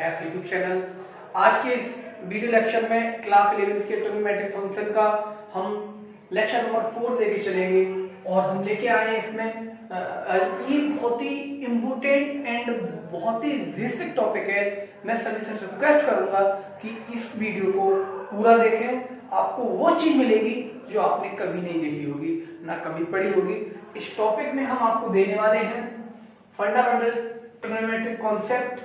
Math YouTube channel. आज के इस वीडियो लेक्चर में क्लास 11th के ट्रिग्नोमेट्रिक फंक्शन का हम लेक्चर नंबर 4 देके चलेंगे और हम लेके आए हैं इसमें ये बहुत ही इम्पोर्टेंट एंड बहुत ही बेसिक टॉपिक है। मैं सभी से रिक्वेस्ट करूंगा कि इस वीडियो को पूरा देखें, आपको वो चीज मिलेगी जो आपने कभी नहीं देखी होगी, ना कभी पढ़ी होगी। इस टॉपिक में हम आपको देने वाले हैं फंडामेंटल ट्रिग्नोमेट्रिक कॉन्सेप्ट।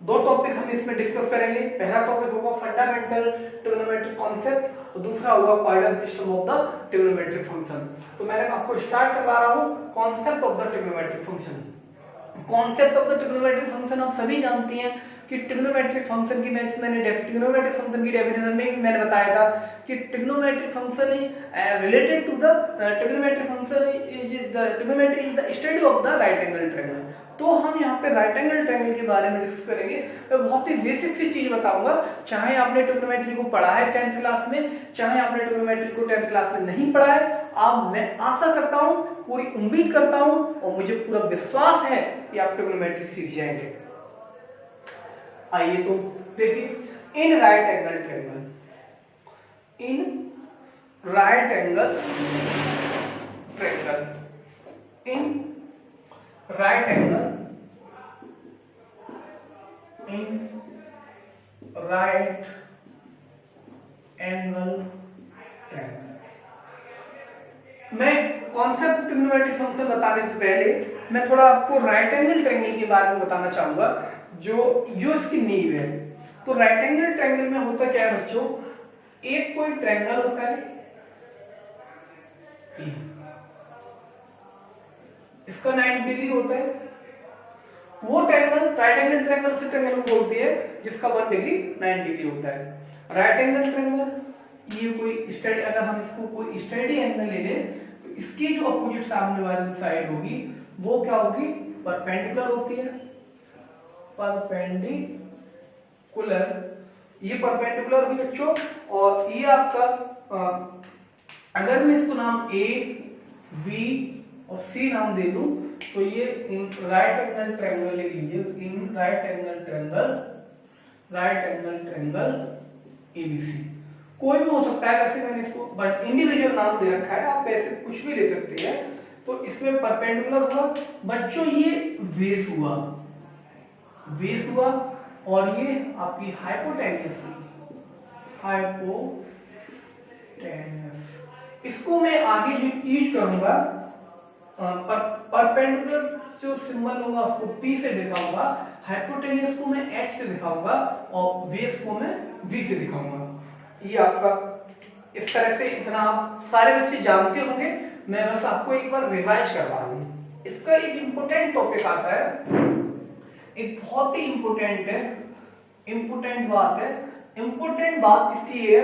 दो टॉपिक हम इसमें डिस्कस करेंगे। पहला टॉपिक होगा फंडामेंटल ट्रिग्नोमेट्रिक कॉन्सेप्ट और दूसरा होगा coordinate system of the trigonometric function. तो मैं आपको स्टार्ट करवा रहा हूं concept of the trigonometric function. Concept of the trigonometric function आप सभी जानते हैं कि ट्रिग्नोमेट्रिक फंक्शन की ट्रिग्नोमेट्रिक फंक्शन की डेफिनेशन में भी मैंने बताया था कि trigonometric function is related to the trigonometric function trigonometry is the study of the right angle triangle. तो हम यहाँ पे राइट एंगल ट्रायंगल के बारे में डिस्कस करेंगे। मैं बहुत ही बेसिक सी चीज बताऊंगा, चाहे आपने ट्रिग्नोमेट्री को पढ़ा है 10th क्लास में, चाहे आपने ट्रिग्नोमेट्री को 10th क्लास में नहीं पढ़ा है। मैं आशा करता हूं, पूरी उम्मीद करता हूं और मुझे पूरा विश्वास है कि आप ट्रिग्नोमेट्री सीख जाएंगे। आइए तो देखिए, in right angle triangle, in right angle triangle, in right angle, in right angle triangle. मैं कॉन्सेप्ट ट्रिग्नोमेट्रिक फंक्शन बताने से पहले मैं थोड़ा आपको राइट एंगल ट्रायंगल के बारे में बताना चाहूंगा, जो इसकी नींव है। तो राइट एंगल ट्रायंगल में होता क्या है बच्चों, एक कोई ट्रायंगल होता है, इसका 90 डिग्री होता है। वो ट्रायंगल राइट एंगल ट्रायंगल से ट्रायंगल को बोलते हैं जिसका 1 डिग्री 90 डिग्री होता है। राइट एंगल ट्रायंगल ये कोई स्टडी, अगर हम इसको कोई स्टडी एंगल ले लें तो इसकी जो अपोजिट सामने वाली साइड होगी वो क्या होगी, परपेंडिकुलर होती है। परपेंडिकुलर, ये परपेंडिकुलर होगी बच्चों। और ये आपका अगर मैं इसको नाम ए बी और सी नाम दे दूं तो ये इन राइट एंगल ट्रायंगल लिख लीजिए, in right angle triangle, right angle triangle ABC. कोई भी हो सकता है, वैसे मैंने इसको बट इंडिविजुअल नाम दे रखा है, आप वैसे कुछ भी ले सकते हैं। तो इसमें परपेंडिकुलर हुआ बच्चों, ये बेस हुआ, बेस हुआ और ये आपकी हाइपोटेन्यूस हुई, हाइपोटेन्यूस। इसको मैं आगे जो यूज करूंगा, परपेंडिकुलर जो सिंबल होगा उसको P से दिखाऊंगा, हाइपोटेन्यूस को मैं H से दिखाऊंगा और बेस को मैं V से दिखाऊंगा। ये आपका इस तरह से, इतना आप सारे बच्चे जानते होंगे, मैं बस आपको एक बार रिवाइज करवा रहा हूं। इसका एक इंपोर्टेंट टॉपिक आता है, एक बहुत ही इंपोर्टेंट है, इंपोर्टेंट बात है। इंपोर्टेंट बात इसकी है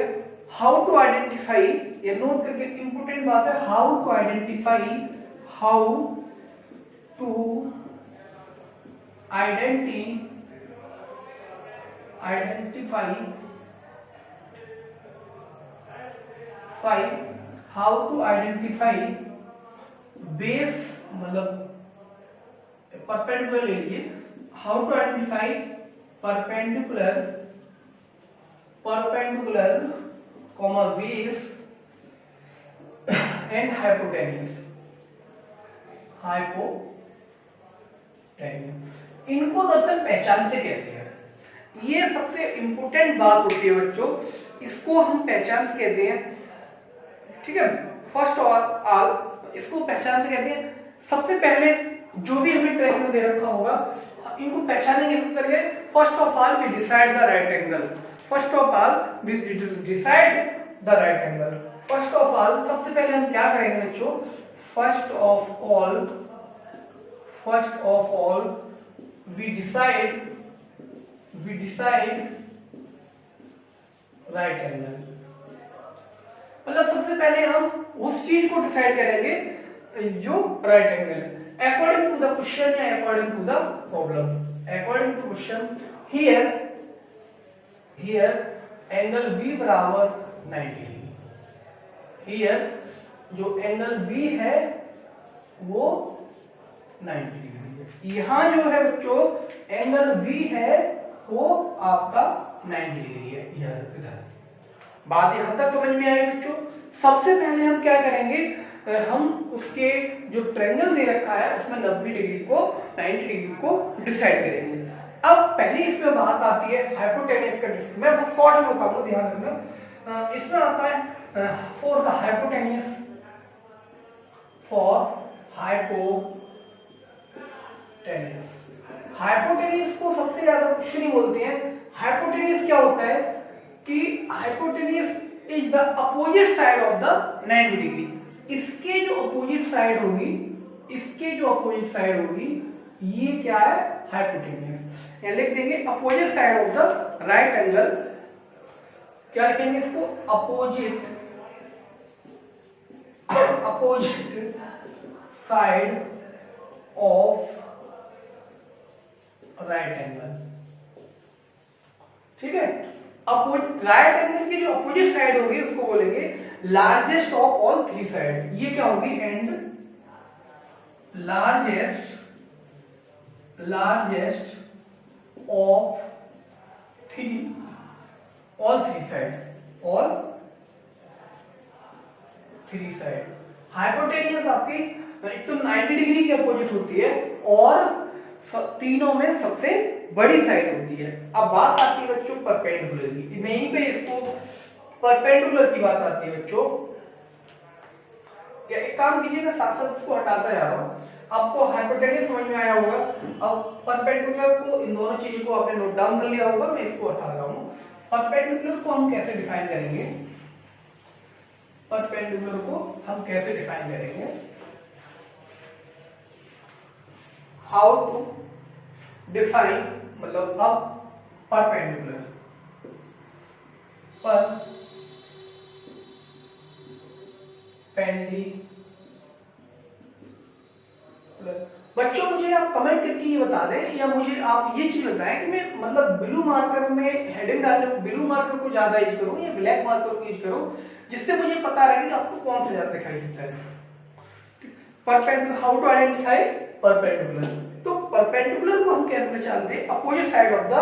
हाउ टू आइडेंटिफाई, ये नोट करके, इंपोर्टेंट बात है how to identify, how to identify how to identify base, मतलब परपेंडिकुलर ले लीजिए, how to identify perpendicular, perpendicular comma base and hypotenuse, hypotenuse. इनको दरअसल पहचानते कैसे हैं, ये सबसे इंपोर्टेंट बात होती है बच्चों। इसको हम पहचान कहते हैं, ठीक है। फर्स्ट ऑफ ऑल इसको पहचान कहते हैं। सबसे पहले जो भी हमें ट्रायंगल दे रखा होगा इनको पहचानेंगे किस तरह। First of all we decide the right angle, first of all we decide the right angle. First of all सबसे पहले हम क्या करेंगे बच्चों, first of all we decide right angle. मतलब सबसे पहले हम उस चीज को डिसाइड करेंगे जो राइट एंगल है, अकॉर्डिंग टू द क्वेश्चन या according to the problem. According to question, here angle V बराबर 90 डिग्री। हियर जो एंगल V है वो 90 डिग्री। यहां जो है बच्चों एंगल V है वो आपका 90 डिग्री है इधर। बात यहां तक समझ में आई बच्चों। सबसे पहले हम क्या करेंगे, हम उसके जो ट्रायंगल दे रखा है उसमें 90 डिग्री को 90 डिग्री को डिसाइड करेंगे। अब पहले इसमें बात आती है हाइपोटेन्यूज का डिस्टेंस। मैं बस शॉर्ट में बताऊंगा, ध्यान रखना। इसमें आता है for the hypotenuse, for hypotenuse. Hypotenuse को सबसे ज्यादा कुछ नहीं बोलते हैं। हाइपोटेन्यूज क्या होता है कि hypotenuse is the opposite side of the 90 degree. इसके जो अपोजिट साइड होगी, इसके जो अपोजिट साइड होगी, ये क्या है, हाइपोटेन्यूज। या लिख देंगे opposite side of the right angle. क्या लिखेंगे इसको, opposite side of right angle. ठीक है, राइट एंगल की जो अपोजिट साइड होगी उसको बोलेंगे largest of all three side. ये क्या होगी, and largest of all three side. Hypotenuse आपकी एक तो 90 डिग्री की अपोजिट होती है और तीनों में सबसे बड़ी साइड होती है। अब बात आती है बच्चों परपेंडिकुलर की। यहीं पे इसको परपेंडिकुलर की बात आती है बच्चों। या एक काम कीजिए, मैं साथ साथ इसको हटाता जा रहा हूं। आपको हाइपोटेन्यूज समझ में आया होगा। अब परपेंडिकुलर को, इन दोनों चीजों को आपने नोट डाउन कर लिया होगा। मैं इसको हटा रहा हूं। परपेंडिकुलर को हम कैसे डिफाइन करेंगे, परपेंडिकुलर को हम कैसे डिफाइन करेंगे, हाउ टू डिफाइन, मतलब अब परपेंडिकुलर बच्चों मुझे आप कमेंट करके ये बता दें, या मुझे आप ये चीज बताएं कि मैं मतलब ब्लू मार्कर में हेडिंग डालने, ब्लू मार्कर को ज्यादा यूज करूं या ब्लैक मार्कर को यूज करूं, जिससे मुझे पता रहे कि आपको कौन सा ज्यादा दिखाई देता है। Perpendicular, how to identify perpendicular. तो परपेंडिकुलर को हम कैसे पहचानते हैं, opposite side of the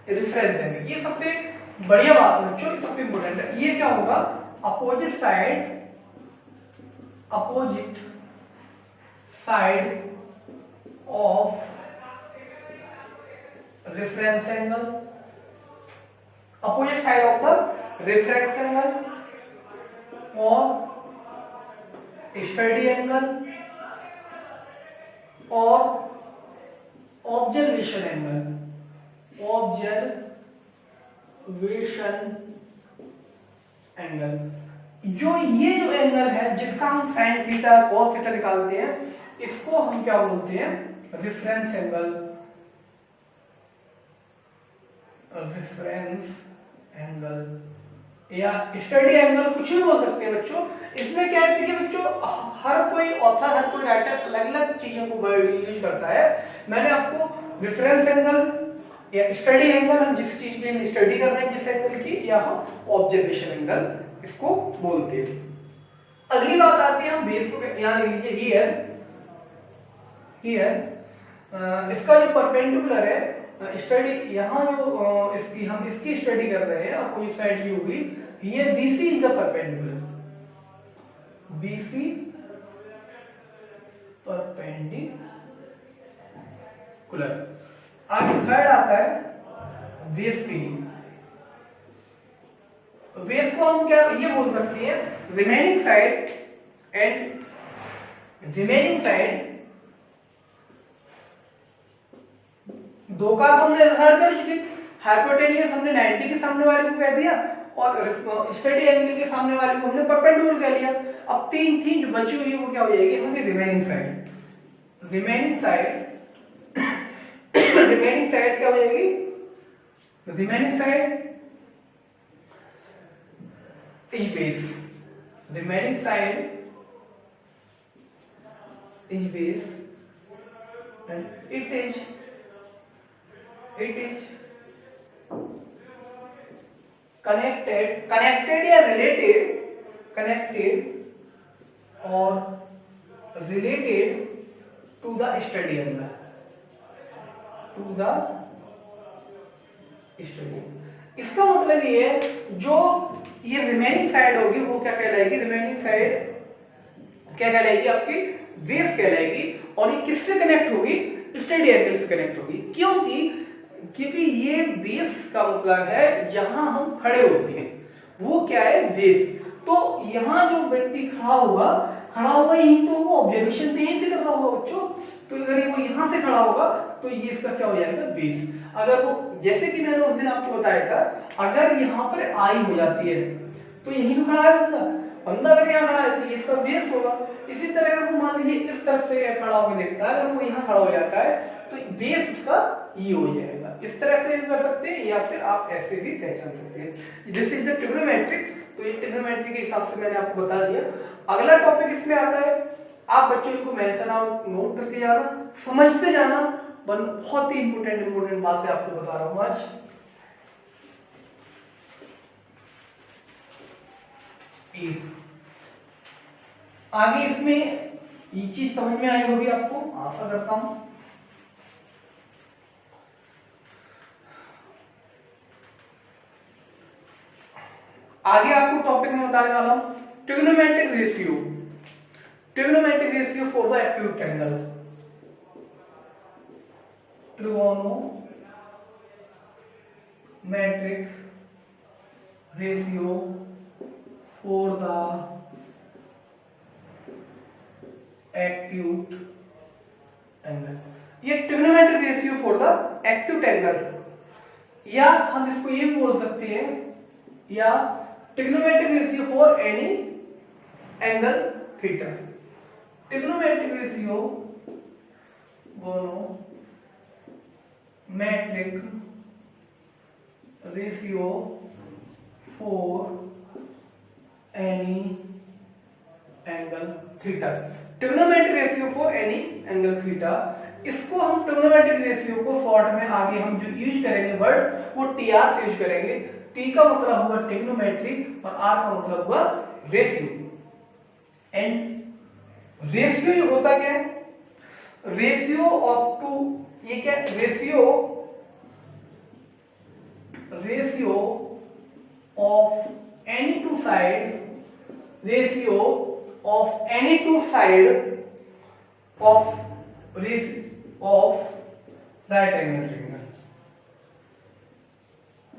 reference angle. ये सबसे बढ़िया बात है बच्चों, सबसे इंपोर्टेंट है। ये क्या होगा, opposite side of reference angle, opposite side of the reference angle और स्टडी एंगल और ऑब्जर्वेशन एंगल। जो ये जो एंगल है जिसका हम साइन थीटा कॉस थीटा निकालते हैं, इसको हम क्या बोलते हैं, रेफरेंस एंगल। या स्टडी एंगल, कुछ भी बोल सकते हैं बच्चों। इसमें क्या है कि बच्चों हर कोई ऑथर, हर कोई राइटर अलग अलग चीजों को वर्ड यूज करता है। मैंने आपको रेफरेंस एंगल या स्टडी एंगल, हम जिस चीज की हम स्टडी कर रहे हैं जिस एंगल की, या हम ऑब्जर्वेशन एंगल इसको बोलते हैं। अगली बात आती है, हम बेस को यहां लिख लीजिए, हियर इसका जो परपेंडिकुलर है स्टडी, यहाँ जो इसकी स्टडी कर रहे हैं, अपोजिट साइड ये होगी, ये BC is the perpendicular, BC perpendicular. आगे थर्ड आता है बेस के लिए। बेस को हम क्या ये बोल सकते हैं, रिमेनिंग साइड दो का हमने निर्धारण कर चुके। हाइपोटेन्यूज हमने 90 के सामने वाले को कह दिया और स्टडी एंगल के सामने वाले को हमने परपेंडिकुलर कह लिया। अब तीन जो बची हुई वो क्या हो जाएगी, हमारी रिमेनिंग साइड क्या हो जाएगी, remaining side is base, and it is connected या related to the study angle। To the study. इसका मतलब ये है जो ये रिमेनिंग साइड होगी वो क्या कहलाएगी, रिमेनिंग साइड क्या कहलाएगी, आपकी बेस कहलाएगी। और ये किससे कनेक्ट होगी, स्टडी एंगल से कनेक्ट होगी। क्योंकि ये बेस का मतलब है जहां हम खड़े होते हैं, वो क्या है, बेस। तो यहाँ जो व्यक्ति खड़ा होगा यही तो वो ऑब्जर्वेशन तो यहीं से कर रहा होगा बच्चों। तो अगर वो यहाँ से खड़ा होगा तो ये इसका क्या हो जाएगा, बेस। अगर वो, जैसे कि मैंने उस दिन आपको बताया था, अगर यहाँ पर आई हो जाती है तो यही तो खड़ा है बंदा अगर यहाँ खड़ा है तो ये इसका बेस होगा। इसी तरह अगर वो मान लीजिए इस तरफ से खड़ा होकर देखता है, अगर वो यहाँ खड़ा हो जाता है तो बेस इसका ये हो जाएगा। इस तरह से भी कर सकते हैं या फिर आप ऐसे भी पहचान सकते हैं। This is the trigonometric. तो ये ट्रिग्नोमेट्री के हिसाब से मैंने आपको बता दिया। अगला टॉपिक इसमें आता है, आप बच्चों को मेंशन आउट नोट करके जाना, समझते जाना। बहुत ही इंपोर्टेंट बात है आपको बता रहा हूं आज। आगे इसमें ये चीज समझ में आई होगी आपको, आशा करता हूं। आगे आपको टॉपिक में बताने वाला हूं trigonometric ratio. Trigonometric ratio for the acute angle. Trigonometric ratio for the acute angle. ये trigonometric ratio for the acute angle, या हम इसको ये भी बोल सकते हैं, या trigonometric ratio for any angle theta. Trigonometric ratio गोनोमेट्रिक ratio for any angle theta. Trigonometric ratio for any angle theta, इसको हम ट्रिग्नोमेट्रिक रेशियो को शॉर्ट में आगे हम जो यूज करेंगे वर्ड, वो टीआर से यूज करेंगे। टी का मतलब हुआ ट्रिग्नोमेट्री और आर का मतलब हुआ रेशियो। एंड रेशियो ये होता क्या है, रेशियो ऑफ टू, ये क्या, ratio of any two side, ratio of any two side of right angle triangle.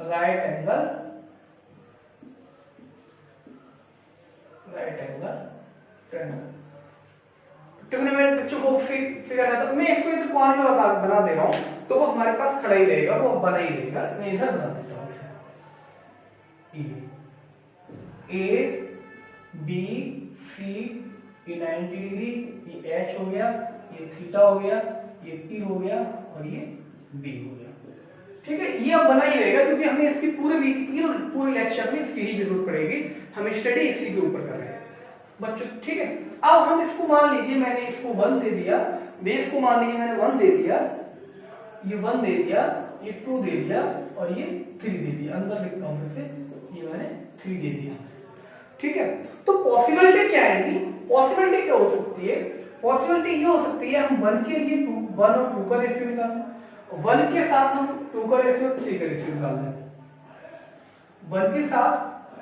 Right angle triangle. Trigonometry बच्चों को फिगर करता, मैं इसको इधर कॉर्नर में बना दे रहा हूं तो वो हमारे पास खड़ा ही रहेगा, वो बना ही रहेगा। मैं इधर बना देता हूं, ए बी सी, ये 90 डिग्री, ये एच हो गया, ये थीटा हो गया, ये पी हो गया और ये बी हो गया। ठीक है, ये अब बना ही रहेगा क्योंकि हमें इसकी पूरे लेक्चर में इसकी ही जरूरत पड़ेगी। हम स्टडी इसी के ऊपर कर रहे हैं बच्चों। ठीक है, अब हम इसको मान लीजिए मैंने इसको 1 दे दिया, बेस को मान लीजिए मैंने 1 दे दिया, ये 1 दे दिया, ये 2 दे दिया और ये 3 दे दिया। अंदर लिखता हूं फिर से, ये मैंने 3 दे दिया। ठीक है, तो पॉसिबिलिटी क्या आएगी, पॉसिबिलिटी क्या हो सकती है, पॉसिबिलिटी ये हो सकती है हम 1 के लिए 1 और 2 का रेशियो निकाल लें, 1 के साथ हम 2 का रेशियो 3 का रेशियो निकाल लें, 1 के साथ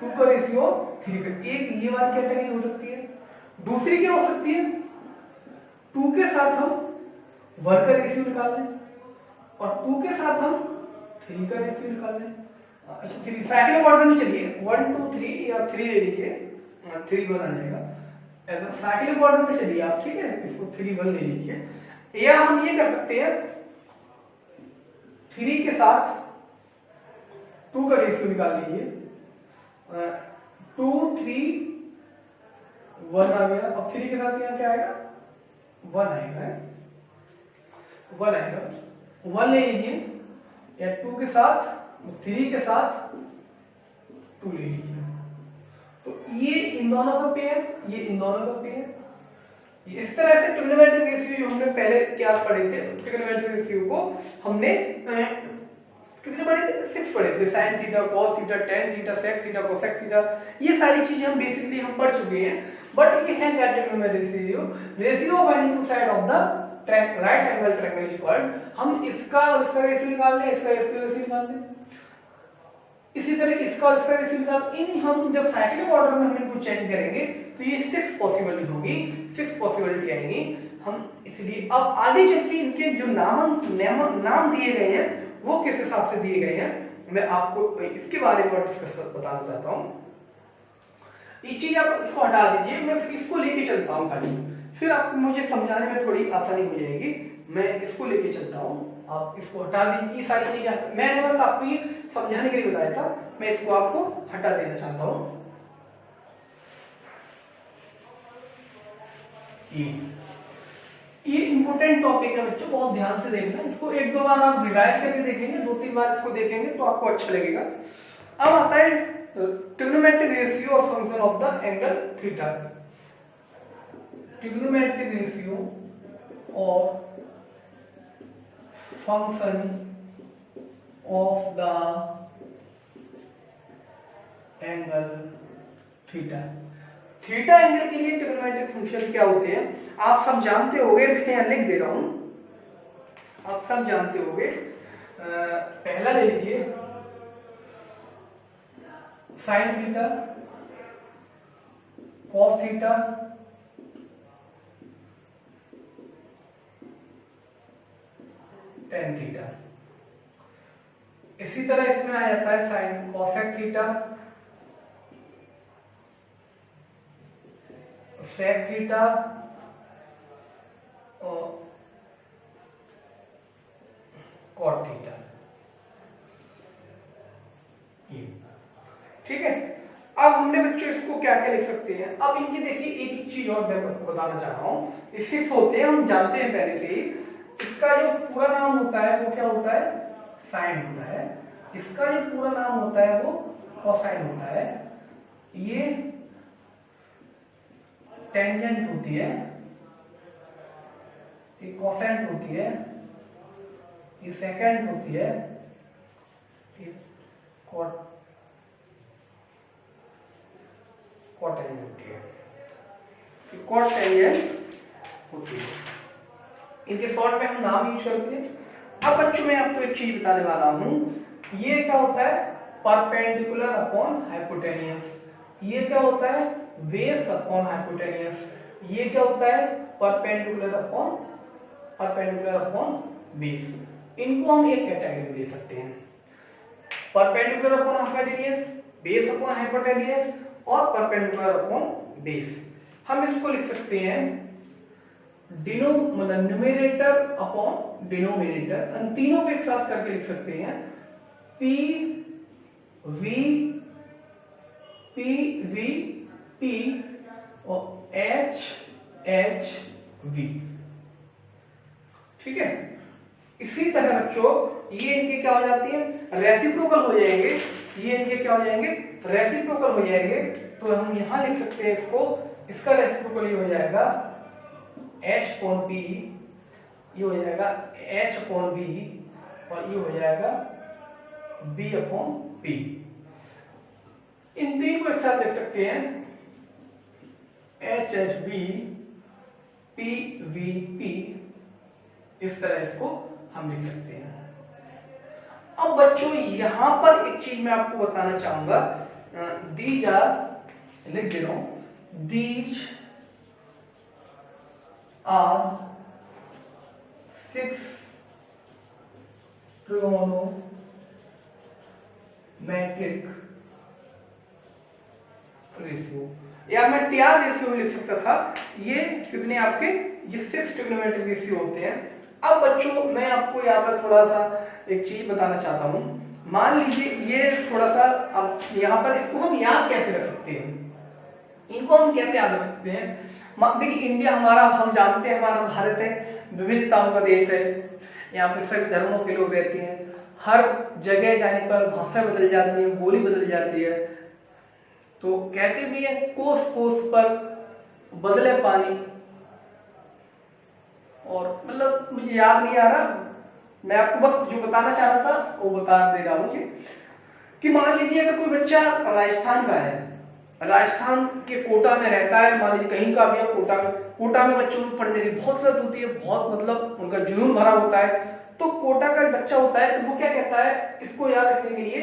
2 का रेशियो 3 का। एक ये वाली कैटेगरी हो सकती है। दूसरी क्या हो सकती है, 2 के साथ हम 1 का रेशियो निकाल लें और 2 के साथ हम 3 का रेशियो निकाल लें। अच्छा, 3 साइक्लिक ऑर्डर में चलिए, 1 2 3 या 3 ले लीजिए, 3 1 आ जाएगा। ऐसा साइक्लिक ऑर्डर में चलिए आप, ठीक है, इसको 3 1 ले लीजिए। या हम ये कर सकते हैं, 3 के साथ 2 का रेशियो निकाल लीजिए, 2 3 1 आ गया। अब 3 के साथ यहाँ क्या आएगा, 1 आएगा, 1 आएगा, 1 ले लीजिए, या 2 के साथ 3 के साथ 2 ले लीजिए। तो ये इन दोनों का पेयर, ये इन दोनों का पेयर। इस तरह से ट्रिग्नोमेट्रिक रेशियो जो हमने पहले क्या पढ़े थे, ट्रिग्नोमेट्रिक रेशियो को हमने कितने पढ़े थे, 6 पढ़े थे। Sine theta, cos theta, tan theta, sec theta, cosec theta, ये सारी चीजें हम बेसिकली हम पढ़ चुके हैं। बट ये है क्या, trigonometric ratio, ratio of any two side of the right angle triangle is called. हम इसका और इसका रेशियो निकाल लें, इसका इसका रेशियो निकाल लें, इसी तरह इसका और इसका रेशियो निकाल। इन हम जब साइक्लिक ऑर्डर में हम इनको चेंज करेंगे तो ये 6 पॉसिबिलिटी होगी, 6 पॉसिबिलिटी आएंगी। हम इसलिए अब आगे चल के इनके जो नाम दिए गए हैं वो किस हिसाब से दिए गए हैं मैं आपको इसके बारे में डिस्कस बताना चाहता हूँ। ये चीज आप इसको हटा दीजिए, मैं इसको लेके चलता हूँ खाली, फिर आपको मुझे समझाने में थोड़ी आसानी हो जाएगी। मैं इसको लेके चलता हूँ, आप इसको हटा दीजिए। ये सारी चीजें मैंने बस आपको ये समझाने के लिए बताया था, मैं इसको आपको हटा देना चाहता हूँ। ये इंपॉर्टेंट टॉपिक है बच्चों, बहुत ध्यान से देखना। इसको एक दो बार आप रिवाइज करके देखेंगे, 2-3 बार इसको देखेंगे तो आपको अच्छा लगेगा। अब आता है ट्रिग्नोमेट्रिक रेशियो और function of the angle theta. Trigonometric ratio और function of the angle theta. Theta angle के लिए ट्रिग्नोमेट्रिक फंक्शन क्या होते हैं आप सब जानते होंगे, मैं यहां लिख दे रहा हूं, आप सब जानते होंगे। पहला ले लीजिए sine theta, cos theta, tan theta. इसी तरह इसमें आ जाता है sine cosec theta, sec theta और कॉट थीटा। ठीक है, अब हमने बच्चों इसको क्या क्या लिख सकते हैं। अब इनकी देखिए एक एक चीज और मैं बताना चाह रहा हूं। ये 6 होते हैं, हम जानते हैं पहले से ही। इसका जो पूरा नाम होता है वो क्या होता है, साइन होता है। इसका जो पूरा नाम होता है वो कोसाइन होता है। ये टेंजेंट होती है, ये कोसेंट होती है, ये सेकेंड होती है, ये कॉटेंजेंट होती है, ये कॉटेंजेंट होती है। इनके शॉर्ट में हम नाम यूज करते हैं। अब बच्चों मैं आपको एक चीज बताने वाला हूं, ये क्या होता है परपेंडिकुलर अपॉन हाइपोटेनियस। ये क्या होता है बेस अपॉन हाइपोटेनियस। ये क्या होता है परपेंडिकुलर अपॉन बेस। इनको हम एक कैटेगरी दे सकते हैं, perpendicular upon hypotenuse, base upon hypotenuse और परपेंडिकुलर अपॉन बेस। हम इसको लिख सकते हैं न्यूमेरेटर अपॉन डिनोमिनेटर, इन तीनों को एक साथ करके लिख सकते हैं पी वी पी और एच वी। ठीक है, इसी तरह बच्चों ये इनके क्या हो जाती है रेसिप्रोकल हो जाएंगे, ये इनके क्या हो जाएंगे रेसिप्रोकल हो जाएंगे। तो हम यहां लिख सकते हैं इसको, इसका रेसिप्रोकल ये हो जाएगा H अपॉन P, ये हो जाएगा H अपॉन B और ये हो जाएगा B अपॉन P। इन तीन को एक साथ लिख सकते हैं HHB PVP, इस तरह इसको हम लिख सकते हैं। अब बच्चों यहां पर एक चीज मैं आपको बताना चाहूंगा, दीज आर, लिख दे रहा हूं, दीज आर 6 ट्रिगोनोमेट्रिक रेशियो, या मैं टीआर रेशियो भी लिख सकता था। ये कितने आपके ये 6 ट्रिगोनोमेट्रिक रेशियो होते हैं। अब बच्चों मैं आपको यहाँ पर थोड़ा सा एक चीज बताना चाहता हूं। मान लीजिए ये थोड़ा सा, अब यहाँ पर इसको हम याद कैसे रख सकते हैं, इनको हम कैसे याद रख सकते हैं। देखिए इंडिया हमारा, हम जानते हैं हमारा भारत है विविधताओं का देश है, यहाँ पे सभी धर्मों के लोग रहते हैं। हर जगह जाने पर भाषा बदल जाती है, बोली बदल जाती है। तो कहते भी है कोस कोस पर बदले पानी, और मतलब मुझे याद नहीं आ रहा, मैं आपको बस जो बताना चाह रहा था वो बता दे रहा हूं कि मान लीजिए अगर कोई बच्चा राजस्थान का है, राजस्थान के कोटा में रहता है, मान लीजिए कहीं का भी है, कोटा में बच्चों को पढ़ने की बहुत जरूरत होती है, बहुत मतलब उनका जुनून भरा होता है। तो कोटा का एक बच्चा होता है, तो वो क्या कहता है इसको याद रखने के लिए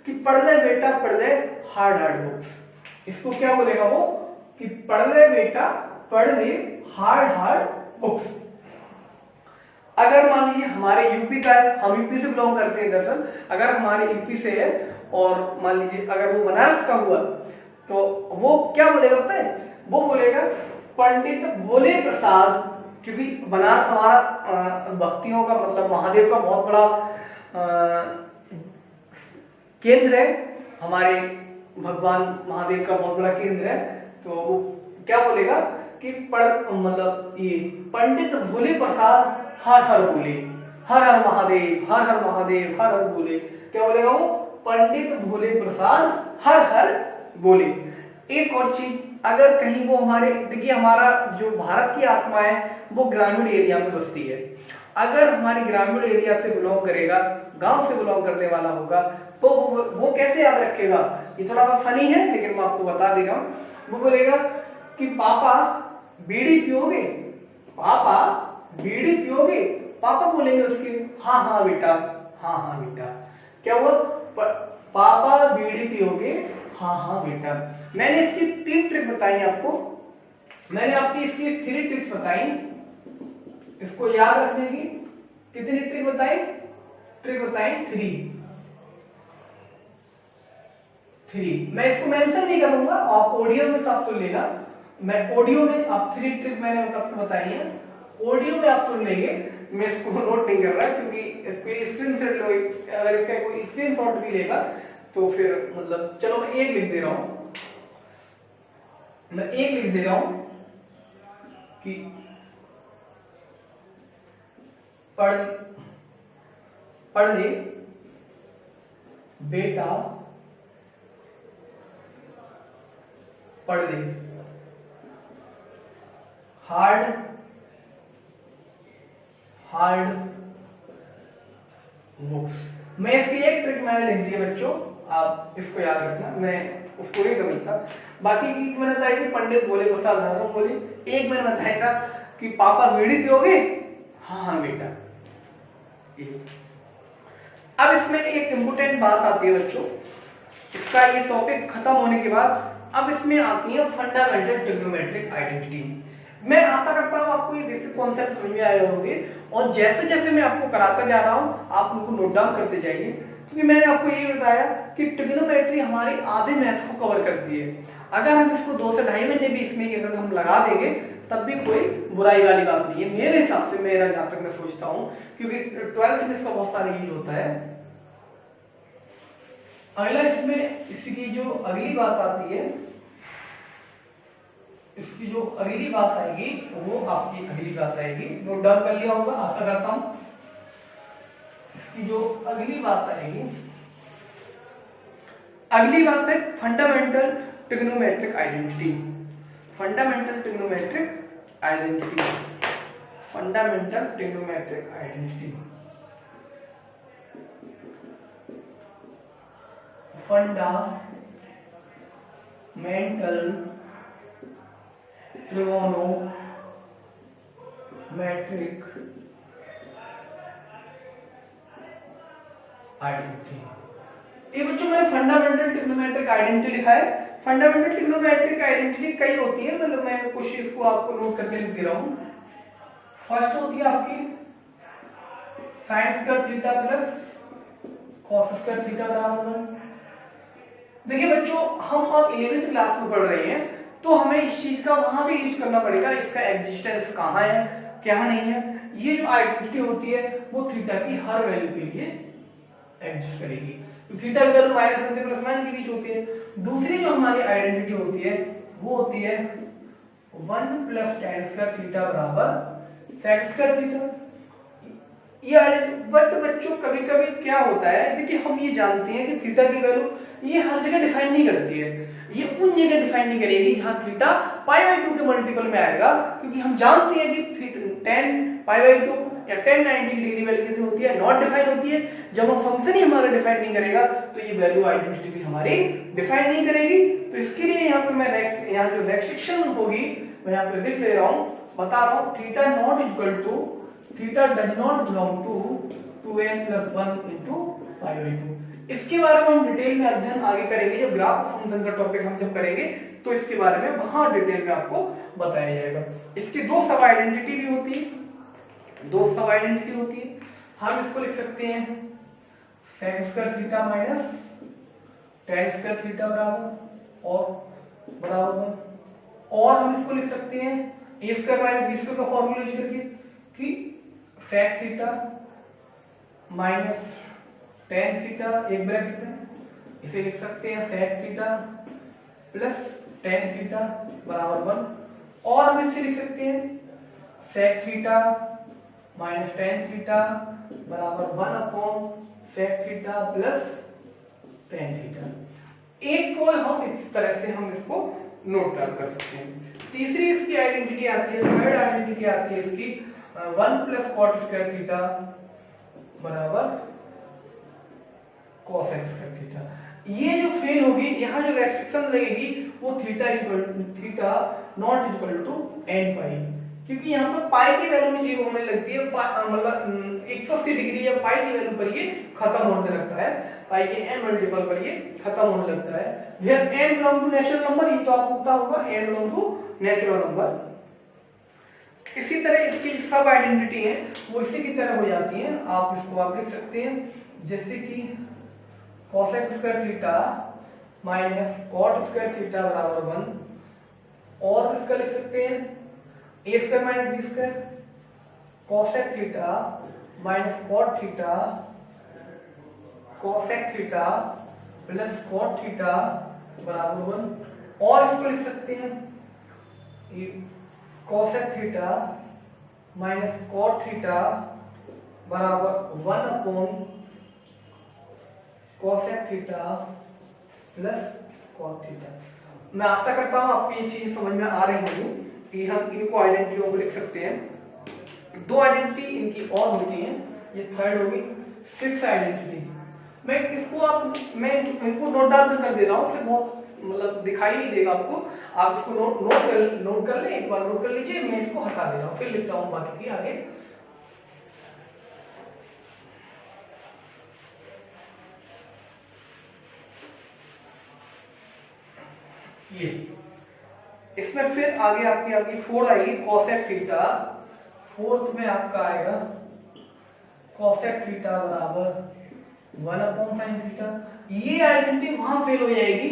कि पढ़ ले बेटा पढ़ ले हार्ड हार्ड बुक्स। इसको क्या बोलेगा वो कि पढ़ ले बेटा पढ़ ले हार्ड हार्ड बुक्स। अगर मान लीजिए हमारे यूपी का है, हम यूपी से बिलोंग करते हैं दरअसल, अगर हमारे यूपी से है और मान लीजिए अगर वो बनारस का हुआ तो वो क्या बोलेगा पता है, वो बोलेगा पंडित भोले प्रसाद, क्योंकि बनारस हमारा भक्तियों का मतलब महादेव का बहुत बड़ा केंद्र है, हमारे भगवान महादेव का बहुत बड़ा केंद्र है। तो वो क्या बोलेगा कि मतलब ये पंडित भोले प्रसाद हर हर बोले, हर हर महादेव हर हर महादेव हर हर बोले। क्या बोलेगा वो पंडित भोले प्रसाद हर हर बोले। एक और चीज, अगर कहीं वो हमारे देखिए हमारा जो भारत की आत्मा है वो ग्रामीण एरिया में बसती है। अगर हमारी ग्रामीण एरिया से बिलोंग करेगा, गांव से बिलोंग करने वाला होगा, तो वो कैसे याद रखेगा, ये थोड़ा सा फनी है लेकिन मैं आपको बता दे रहा हूं। वो बोलेगा कि पापा बीड़ी पियोगे, पापा बीड़ी पियोगे, पापा बोलेंगे उसके हाँ हाँ बेटा, हाँ हाँ बेटा। क्या वो पापा बीड़ी पियोगे, हाँ हाँ बेटा। मैंने इसकी 3 ट्रिक बताई आपको, मैंने आपकी इसकी 3 ट्रिक्स बताई इसको याद रखने की। कितनी ट्रिक बताई? ट्रिक बताई 3। मैं इसको मेंशन नहीं करूंगा, आप ऑडियो में सब सुन लेना। मैं ऑडियो में आप 3 ट्रिक मैंने आपको बताई है, ऑडियो में आप सुन लेंगे। मैं इसको नोट नहीं कर रहा क्योंकि कोई स्क्रीनशॉट लो, अगर इसका कोई स्क्रीनशॉट भी लेगा तो फिर मतलब चलो मैं 1 लिख दे रहा हूं, मैं 1 लिख दे रहा हूं कि पढ़ ले बेटा पढ़ ले हार्ड हार्ड बुक्स। मैं इसकी 1 ट्रिक मैंने लिख दी है बच्चों, आप इसको याद रखना, मैं उसको ही कमी था। बाकी की मैंने बताई थी पंडित भोले प्रसाद हर हर बोले। एक मैंने बताया था कि पापा बीड़ी पियोगे, हाँ हाँ बेटा। अब इसमें एक इंपोर्टेंट बात आती है बच्चों, इसका ये टॉपिक खत्म होने के बाद अब इसमें आती है फंडामेंटल ट्रिग्नोमेट्रिक आइडेंटिटी। मैं आशा करता हूं आपको ये बेसिक कॉन्सेप्ट समझ में आए होंगे, और जैसे जैसे मैं आपको कराता जा रहा हूं आप उनको नोट डाउन करते जाइए, क्योंकि मैंने आपको ये बताया कि ट्रिग्नोमेट्री हमारे आधे मैथ को कवर करती है। अगर हम इसको 2 से 2.5 महीने भी इसमें अगर हम लगा देंगे तब भी कोई बुराई वाली बात नहीं है मेरे हिसाब से, मेरा जहां तक मैं सोचता हूं, क्योंकि 12th में इसका बहुत सारा यूज होता है। अगला इसमें इसकी जो अगली बात आती है, इसकी जो अगली बात आएगी वो आपकी अगली बात आएगी, नोट डाउन कर लिया होगा आशा करता हूं। इसकी जो अगली बात आएगी, अगली बात है fundamental trigonometric identity. Fundamental trigonometric identity, fundamental trigonometric identity, fundamental trigonometric identity. ये बच्चों मैंने फंडामेंटल ट्रिग्नोमेट्रिक आइडेंटिटी लिखा है। फंडामेंटल ट्रिग्नोमेट्रिक आइडेंटिटी कई होती है, मतलब मैं कुछ इसको आपको नोट करके लिख दे रहा हूं। फर्स्ट होती है आपकी sin square theta plus cos square theta बराबर। देखिए बच्चों हम अब 11th क्लास में पढ़ रहे हैं, तो हमें इस चीज का वहां भी यूज करना पड़ेगा, इसका एग्जिस्टेंस कहाँ है क्या नहीं है। ये जो आइडेंटिटी होती है वो थीटा की हर वैल्यू के लिए एग्जिस्ट करेगी, तो थीटा की वैल्यू -1 से +9 के बीच होती है। दूसरी जो हमारी आइडेंटिटी होती है वो होती है 1 + tan स्क्वायर थीटा बराबर sec स्क्वायर थीटा। ये बट बच्चों कभी कभी क्या होता है, देखिए हम ये जानते हैं कि थीटा की वैल्यू ये हर जगह डिफाइन नहीं करती है, ये उन जगह डिफाइन नहीं करेगी जहां थीटा π/2 के मल्टीपल में आएगा, क्योंकि हम जानते हैं कि tan π/2 या tan 90 डिग्री वैल्यू कितनी होती है, नॉट डिफाइन होती है। जब हम फंक्शन ही हमारा डिफाइन नहीं करेगा तो ये वैल्यू आइडेंटिटी भी हमारी डिफाइन नहीं करेगी। तो इसके लिए यहाँ पे मैं यहाँ जो रेस्ट्रिक्शन होगी मैं यहाँ पे लिख ले रहा हूँ, बता रहा हूँ, theta not equal to, theta does not belong to 2n + 1 into π/2। इसके बारे में हम डिटेल में अध्ययन आगे करेंगे, जब ग्राफ फंक्शन का टॉपिक हम जब करेंगे तो इसके बारे में वहां डिटेल में आपको बताया जाएगा। इसकी दो सब आइडेंटिटी भी होती है, दो सब आइडेंटिटी होती है। हम इसको लिख सकते हैं sec² theta minus tan² theta बराबर और और हम इसको लिख सकते हैं a² माइनस b² का फॉर्मूला यूज करके कि sec theta minus tan theta, एक ब्रैकेट में इसे लिख सकते हैं sec theta plus tan theta बराबर 1, और हम इसे लिख सकते हैं sec theta minus tan theta बराबर 1/sec theta plus tan theta. एक को हम इस तरह से हम इसको नोट डाउन कर सकते हैं। तीसरी इसकी आइडेंटिटी आती है, थर्ड आइडेंटिटी आती है इसकी 1 + cot² थीटा बराबर cos x² थीटा। ये जो फेल होगी, यहाँ जो रेस्ट्रिक्शन लगेगी वो theta not equal to n pi, क्योंकि यहाँ पर पाई की वैल्यू में 0 होने लगती है, मतलब 180 डिग्री या पाई की वैल्यू पर ये खत्म होने लगता है, पाई के n मल्टीपल पर ये खत्म होने लगता है। Where n belong to natural number, ये तो आपको पता होगा, n belong to natural number. इसी तरह इसकी सब आइडेंटिटी है वो इसी की तरह हो जाती है। आप इसको आप लिख सकते हैं जैसे कि cos x² theta minus cot² theta बराबर 1, और इसका लिख सकते हैं a² minus b² cosec theta minus cot theta cosec theta plus cot theta बराबर 1, और इसको लिख सकते हैं cosec theta minus cot theta बराबर 1/cosec theta plus cot theta. मैं आशा करता हूं आपको ये चीज समझ में आ रही होगी कि हम इनको आइडेंटिटियों को लिख सकते हैं। दो आइडेंटिटी इनकी और होती हैं, ये थर्ड होगी 6 आइडेंटिटी। मैं इनको नोट डाउन कर दे रहा हूँ, फिर बहुत मतलब दिखाई नहीं देगा आपको, आप इसको नोट कर ले, एक बार नोट कर लीजिए। मैं इसको हटा दे रहा हूँ, फिर लिखता हूँ बाकी की आगे। ये इसमें फिर आगे आपकी 4 आएगी cosec थीटा, फोर्थ में आपका आएगा cosec थीटा बराबर 1/sin थीटा। ये आइडेंटिटी वहां फेल हो जाएगी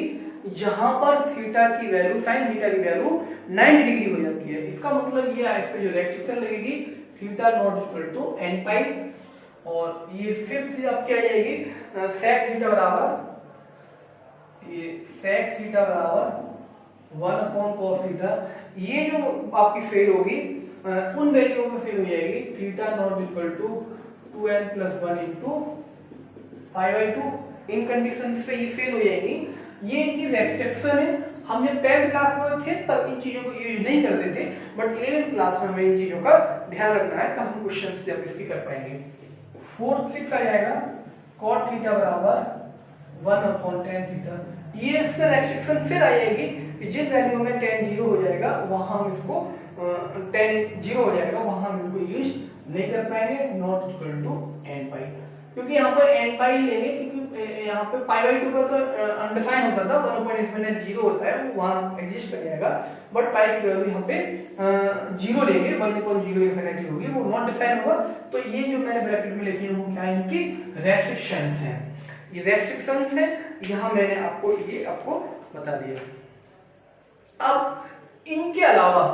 जहां पर थीटा की वैल्यू, sin थीटा की वैल्यू 90 डिग्री हो जाती है। इसका मतलब ये इस पे जो रेस्ट्रिक्शन लगेगी theta not equal to n pi, और ये फिफ्थ चीज आपकी आ जाएगी sec थीटा बराबर, ये sec थीटा बराबर 1/cos थीटा। ये जो आपकी फेल होगी उन वैल्यू में फेल हो जाएगी, theta not equal to 2n + 1 into π/2। इन कंडीशन से ये फेल हो जाएगी। ये इनकी रेस्ट्रिक्शन है। हम जब 10th क्लास में थे तब इन चीजों को यूज नहीं करते थे, बट 11th क्लास में हमें इन चीजों का ध्यान रखना है, तब हम क्वेश्चन जब इसकी कर पाएंगे। 4/6 आ जाएगा cot थीटा बराबर 1/tan थीटा। ये इसका रेस्ट्रिक्शन फिर आ जाएगी कि जिन वैल्यू में tan 0 हो जाएगा वहां हम इसको tan 0 हो जाएगा वहां हम इसको यूज नहीं कर पाएंगे, not equal to n pi, क्योंकि यहाँ पर n पाई लेंगे, क्योंकि यहाँ पे π/2 का तो अनडिफाइन होता था, 1/0 होता है, वो वहां एग्जिस्ट कर जाएगा, बट पाई की वैल्यू यहाँ पे 0 लेंगे, 1/0 इनफिनिटी होगी, वो नॉट डिफाइन होगा। तो ये जो मैंने ब्रैकेट में लिखी है वो क्या है, इनकी रेस्ट्रिक्शंस हैं। ये रेस्ट्रिक्शंस हैं, यहाँ मैंने आपको बता दिया। अब इनके अलावा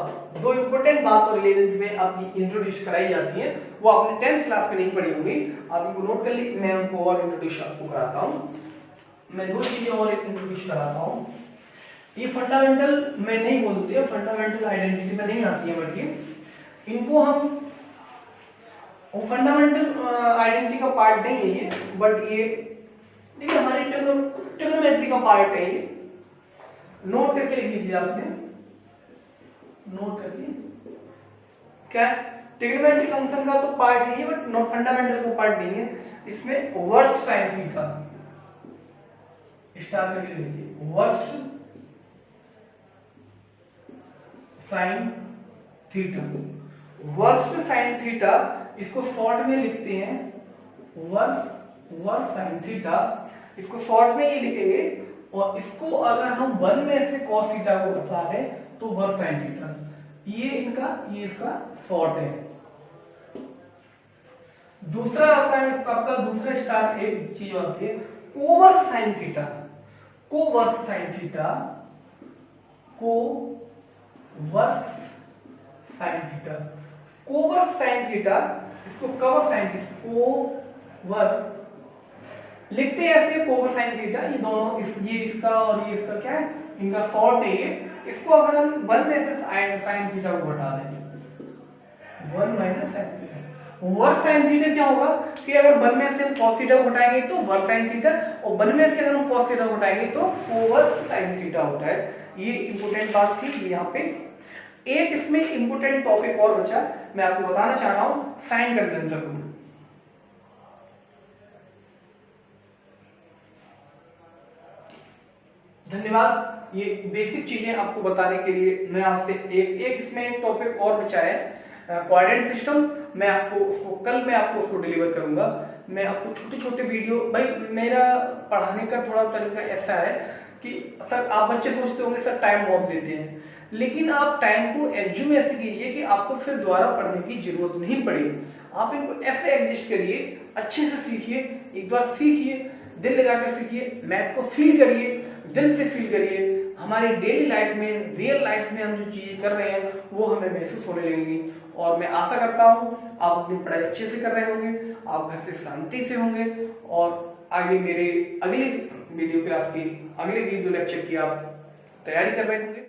दो इंपॉर्टेंट बात और 11th में आपकी इंट्रोड्यूस कराई जाती है, वो आपने 10th क्लास में नहीं पढ़ी होंगी, आप इनको नोट कर ली, मैं उनको और इंट्रोड्यूस आपको कराता हूँ। मैं दो चीजें और इंट्रोड्यूस कराता हूँ। ये फंडामेंटल में नहीं बोलते हैं, फंडामेंटल आइडेंटिटी में नहीं आती है, बल्कि इनको हम फंडामेंटल आइडेंटिटी का पार्ट नहीं है ये, बट ये देखिए हमारी ट्रिग्नोमेट्री का पार्ट है ये। नोट करके लिख लीजिए, आपने नोट करके क्या ट्रिग्नोमेट्री फंक्शन का तो पार्ट है बट नॉट फंडामेंटल को पार्ट नहीं है। इसमें वर्स साइन थीटा स्टार्ट करके लिखिए, versine theta. Versed sine theta इसको शॉर्ट में लिखते हैं वर्स साइन थीटा, इसको शॉर्ट में ही लिखेंगे। और इसको अगर हम 1 में से cos थीटा को बता रहे तो वर्स साइन थीटा, ये इसका शॉर्ट है। दूसरा आता है आपका दूसरा स्टार एक चीज होती है coversine theta. Coversine theta, coversine theta, coversine theta, इसको कवर साइन थीटा, कोवर लिखते हैं ऐसे कोवर साइन थीटा। ये दोनों ये इसका और ये इसका क्या है, इनका शॉर्ट है ये। इसको अगर हम 1 में से साइन थीटा को घटा दें 1 minus sine theta, versine theta क्या होगा कि अगर 1 में से हम cos थीटा को घटाएंगे तो वर्स साइन थीटा, और 1 में से अगर हम cos थीटा को घटाएंगे तो कोवर्स साइन थीटा होता है। ये इंपोर्टेंट बात थी यहाँ पे। एक इसमें इंपोर्टेंट टॉपिक और बचा, मैं आपको बताना चाह रहा हूं, साइन कन्वेंशन रूल। धन्यवाद। ये बेसिक चीजें आपको बताने के लिए मैं आपसे एक इसमें एक टॉपिक और बचा है, कोऑर्डिनेट सिस्टम। मैं आपको उसको कल मैं आपको उसको डिलीवर करूंगा। मैं आपको छोटे छोटे वीडियो, भाई मेरा पढ़ाने का थोड़ा तरीका ऐसा है कि सर आप बच्चे सोचते होंगे सर टाइम बहुत लेते हैं, लेकिन आप टाइम को एग्ज्यूम ऐसे कीजिए कि आपको फिर दोबारा पढ़ने की जरूरत नहीं पड़ेगी। आप इनको ऐसे एडजस्ट करिए, अच्छे से सीखिए, एक बार सीखिए, दिल लगाकर सीखिए, मैथ को फील करिए, दिल से फील करिए। हमारी डेली लाइफ में, रियल लाइफ में हम जो चीजें कर रहे हैं वो हमें महसूस होने लगेंगी। और मैं आशा करता हूं आप अपनी पढ़ाई अच्छे से कर रहे होंगे, आप घर से शांति से होंगे, और आगे मेरे अगले वीडियो क्लास की, अगले वीडियो लेक्चर की आप तैयारी कर रहे होंगे।